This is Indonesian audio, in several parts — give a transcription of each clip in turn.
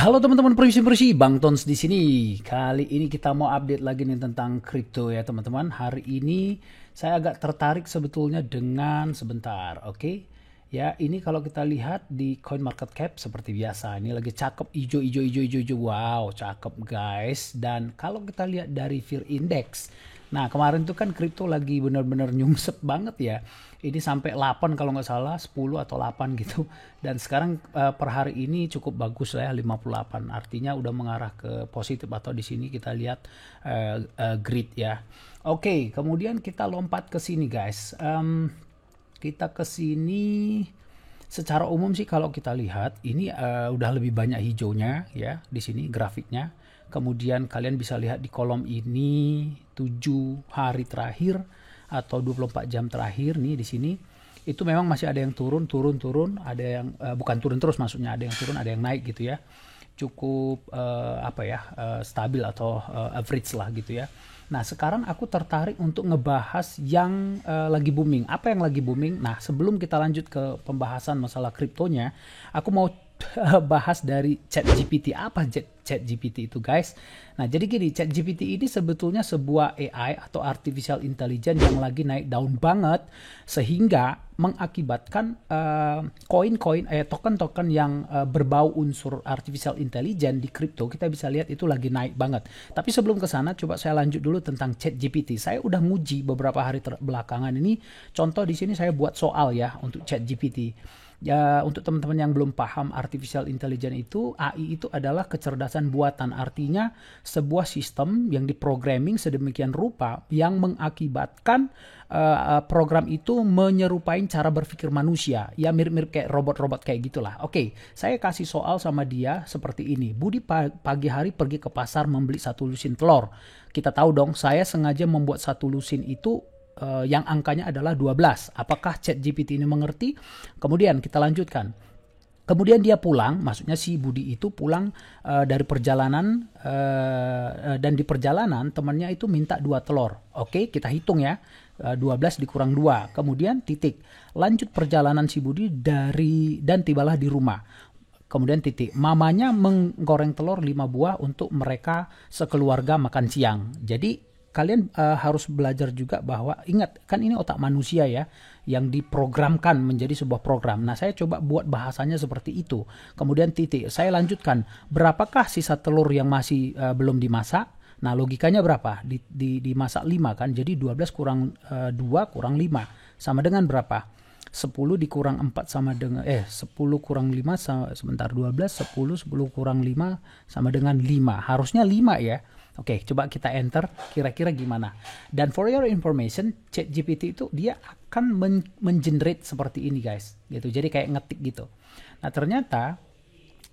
Halo teman-teman, permisi Bang Tons di sini. Kali ini kita mau update lagi nih tentang kripto ya teman-teman. Hari ini saya agak tertarik sebetulnya dengan sebentar, oke? Ya, ini kalau kita lihat di coin market cap seperti biasa, ini lagi cakep hijau. Wow, cakep guys. Dan kalau kita lihat dari Fear Index, nah kemarin tuh kan kripto lagi benar-benar nyungsep banget ya. Ini sampai 8 kalau nggak salah, 10 atau 8 gitu. Dan sekarang per hari ini cukup bagus lah ya, 58. Artinya udah mengarah ke positif atau di sini kita lihat grid ya. Oke, kemudian kita lompat ke sini guys. Kita ke sini secara umum sih kalau kita lihat ini udah lebih banyak hijaunya ya di sini grafiknya. Kemudian kalian bisa lihat di kolom ini 7 hari terakhir atau 24 jam terakhir nih di sini itu memang masih ada yang turun, ada yang bukan turun terus, maksudnya ada yang turun, ada yang naik gitu ya. Cukup stabil atau average lah gitu ya. Nah, sekarang aku tertarik untuk ngebahas yang lagi booming. Apa yang lagi booming? Nah, sebelum kita lanjut ke pembahasan masalah kriptonya, aku mau bahas dari ChatGPT. Apa ChatGPT itu, guys? Nah, jadi gini, ChatGPT ini sebetulnya sebuah AI atau artificial intelligence yang lagi naik daun banget, sehingga mengakibatkan token-token yang berbau unsur artificial intelligence di kripto, kita bisa lihat itu lagi naik banget. Tapi sebelum ke sana, coba saya lanjut dulu tentang ChatGPT. Saya udah nguji beberapa hari belakangan ini. Contoh di sini saya buat soal ya untuk ChatGPT. Ya, untuk teman-teman yang belum paham, artificial intelligence itu, AI itu adalah kecerdasan buatan. Artinya sebuah sistem yang diprogramming sedemikian rupa yang mengakibatkan program itu menyerupai cara berpikir manusia. Ya, mirip-mirip kayak robot-robot kayak gitulah. Oke, saya kasih soal sama dia seperti ini. Budi pagi hari pergi ke pasar membeli 1 lusin telur. Kita tahu dong, saya sengaja membuat 1 lusin itu yang angkanya adalah 12. Apakah ChatGPT ini mengerti? Kemudian kita lanjutkan. Kemudian dia pulang, maksudnya si Budi itu pulang dari perjalanan dan di perjalanan temannya itu minta 2 telur. Oke, kita hitung ya. 12 dikurang 2. Kemudian titik. Lanjut perjalanan si Budi dan tibalah di rumah. Kemudian titik. Mamanya menggoreng telur 5 buah untuk mereka sekeluarga makan siang. Jadi kalian harus belajar juga bahwa ingat kan ini otak manusia ya yang diprogramkan menjadi sebuah program. Nah, saya coba buat bahasanya seperti itu. Kemudian titik. Saya lanjutkan. Berapakah sisa telur yang masih belum dimasak? Nah, logikanya berapa? Dimasak 5 kan. Jadi 12 kurang 2 kurang 5 sama dengan berapa? 10 dikurang 4 sama dengan 10 kurang 5 sebentar 12 10 kurang 5 sama dengan 5. Harusnya 5 ya. Oke, coba kita enter kira-kira gimana. Dan for your information, ChatGPT itu dia akan mengenerate seperti ini guys. Gitu. Jadi kayak ngetik gitu. Nah, ternyata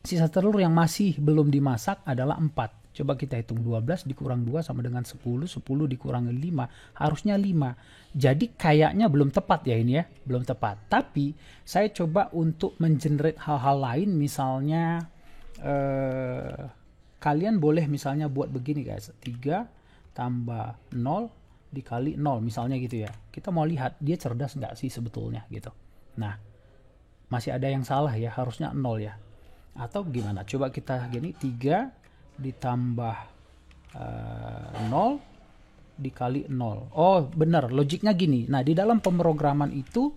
sisa telur yang masih belum dimasak adalah 4. Coba kita hitung 12 dikurang 2 sama dengan 10, 10 dikurang 5, harusnya 5. Jadi kayaknya belum tepat ya ini ya, belum tepat. Tapi saya coba untuk mengenerate hal-hal lain, misalnya kalian boleh misalnya buat begini guys, 3 tambah 0 dikali 0 misalnya gitu ya. Kita mau lihat dia cerdas nggak sih sebetulnya gitu. Nah, masih ada yang salah ya, harusnya 0 ya. Atau gimana? Coba kita gini, 3 ditambah 0 dikali 0. Oh benar, logiknya gini. Nah, di dalam pemrograman itu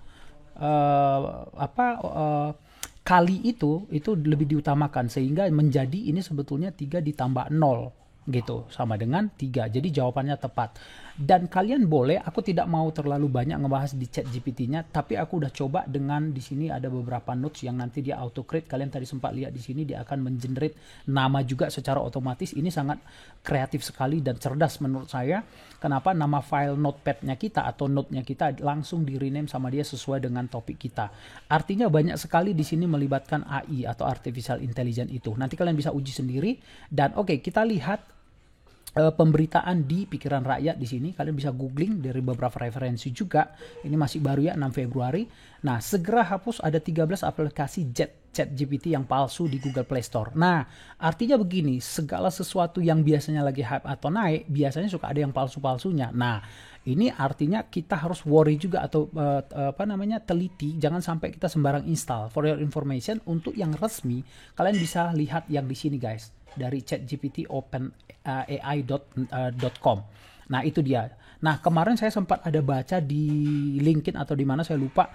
kali itu lebih diutamakan sehingga menjadi ini sebetulnya 3 ditambah 0 gitu sama dengan 3. Jadi jawabannya tepat. Dan kalian boleh, aku tidak mau terlalu banyak ngebahas di ChatGPT-nya, tapi aku udah coba dengan di sini ada beberapa notes yang nanti dia auto create. Kalian tadi sempat lihat di sini dia akan mengenerate nama juga secara otomatis. Ini sangat kreatif sekali dan cerdas menurut saya. Kenapa? Nama file notepad-nya kita atau note-nya kita langsung di rename sama dia sesuai dengan topik kita. Artinya banyak sekali di sini melibatkan AI atau artificial intelligence itu. Nanti kalian bisa uji sendiri. Dan oke, kita lihat pemberitaan di Pikiran Rakyat di sini. Kalian bisa googling dari beberapa referensi juga. Ini masih baru ya, 6 Februari. Nah, segera hapus ada 13 aplikasi ChatGPT yang palsu di Google Play Store. Nah, artinya begini, segala sesuatu yang biasanya lagi hype atau naik, biasanya suka ada yang palsu-palsunya. Nah, ini artinya kita harus worry juga atau teliti, jangan sampai kita sembarang install. For your information, untuk yang resmi, kalian bisa lihat yang di sini guys, dari ChatGPT openai.com. Nah, itu dia. Nah, kemarin saya sempat ada baca di LinkedIn atau di mana saya lupa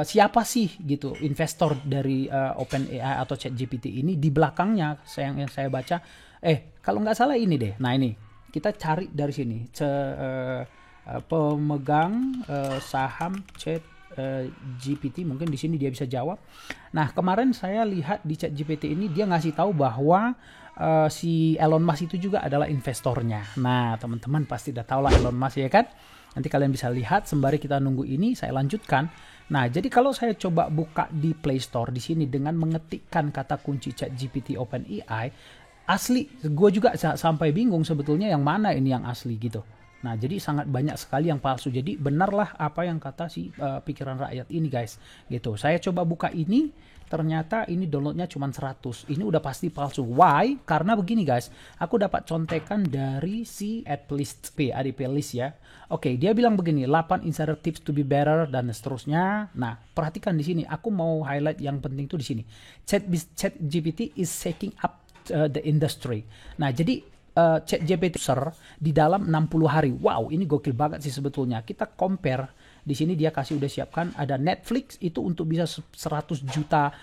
siapa sih gitu investor dari OpenAI atau ChatGPT ini. Di belakangnya yang saya baca, kalau nggak salah ini deh. Nah, ini kita cari dari sini pemegang saham ChatGPT, mungkin di sini dia bisa jawab. Nah, kemarin saya lihat di ChatGPT ini dia ngasih tahu bahwa si Elon Musk itu juga adalah investornya. Nah, teman-teman pasti udah tahu lah Elon Musk ya kan. Nanti kalian bisa lihat sembari kita nunggu ini, saya lanjutkan. Nah, jadi kalau saya coba buka di Play Store di sini dengan mengetikkan kata kunci ChatGPT OpenAI, asli gue juga sampai bingung sebetulnya yang mana ini yang asli gitu. Nah, jadi sangat banyak sekali yang palsu. Jadi benarlah apa yang kata si Pikiran Rakyat ini guys gitu. Saya coba buka ini, ternyata ini downloadnya cuma 100. Ini udah pasti palsu. Why? Karena begini guys, aku dapat contekan dari si ADP list ya. Oke, dia bilang begini, 8 insider tips to be better dan seterusnya. Nah, perhatikan di sini, aku mau highlight yang penting tuh di sini. ChatGPT is shaking up the industry. Nah, jadi ChatGPT di dalam 60 hari. Wow, ini gokil banget sih sebetulnya. Kita compare di sini dia kasih udah siapkan ada Netflix itu untuk bisa 100 juta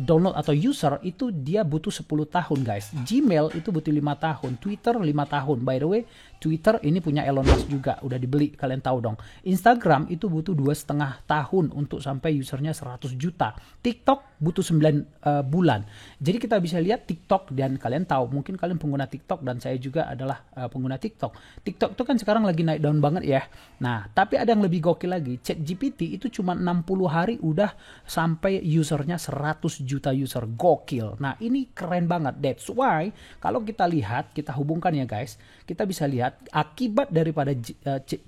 download atau user itu dia butuh 10 tahun guys. Gmail itu butuh 5 tahun, Twitter 5 tahun. By the way, Twitter ini punya Elon Musk juga, udah dibeli, kalian tahu dong. Instagram itu butuh 2,5 tahun untuk sampai usernya 100 juta. TikTok butuh 9 bulan. Jadi kita bisa lihat TikTok, dan kalian tahu, mungkin kalian pengguna TikTok dan saya juga adalah pengguna TikTok. TikTok itu kan sekarang lagi naik daun banget ya. Nah, tapi ada yang lebih gokil lagi. ChatGPT itu cuma 60 hari udah sampai usernya 100 juta user. Gokil. Nah, ini keren banget. That's why kalau kita lihat, kita hubungkan ya guys, kita bisa lihat akibat daripada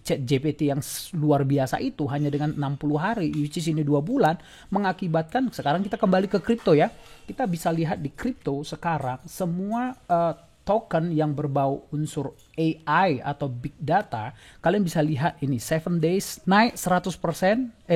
ChatGPT yang luar biasa itu hanya dengan 60 hari, which is ini 2 bulan, mengakibatkan sekarang kita kembali ke kripto ya. Kita bisa lihat di kripto sekarang semua token yang berbau unsur AI atau big data, kalian bisa lihat ini 7 days naik 115%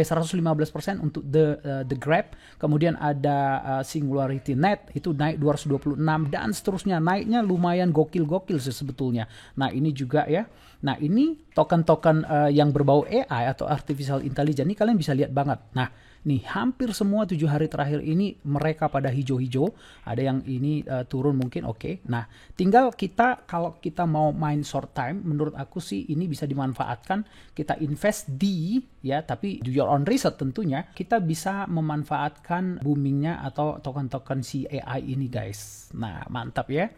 untuk the Grab, kemudian ada Singularity Net itu naik 226 dan seterusnya, naiknya lumayan gokil-gokil sih sebetulnya. Nah, ini juga ya. Nah, ini token-token yang berbau AI atau artificial intelligence ini kalian bisa lihat banget. Nah, nih hampir semua 7 hari terakhir ini mereka pada hijau-hijau. Ada yang ini turun mungkin, oke. Nah, tinggal kita kalau kita mau main short time, menurut aku sih ini bisa dimanfaatkan. Kita invest di ya, tapi do your own research tentunya. Kita bisa memanfaatkan boomingnya atau token-token si AI ini guys. Nah, mantap ya.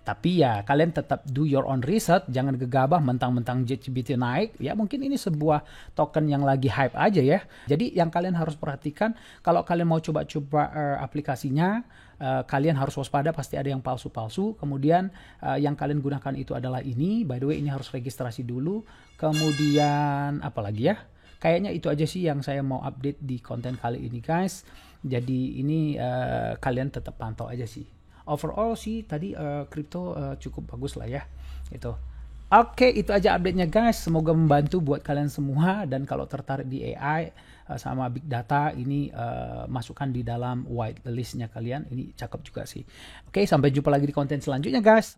Tapi ya kalian tetap do your own research, jangan gegabah mentang-mentang ChatGPT naik. Ya mungkin ini sebuah token yang lagi hype aja ya. Jadi yang kalian harus perhatikan, kalau kalian mau coba-coba aplikasinya, kalian harus waspada, pasti ada yang palsu-palsu. Kemudian yang kalian gunakan itu adalah ini, by the way ini harus registrasi dulu. Kemudian apa lagi ya, kayaknya itu aja sih yang saya mau update di konten kali ini guys. Jadi ini kalian tetap pantau aja sih. Overall sih tadi kripto cukup bagus lah ya itu. Oke, itu aja update-nya guys. Semoga membantu buat kalian semua. Dan kalau tertarik di AI sama Big Data, ini masukkan di dalam whitelist-nya kalian. Ini cakep juga sih. Oke, sampai jumpa lagi di konten selanjutnya guys.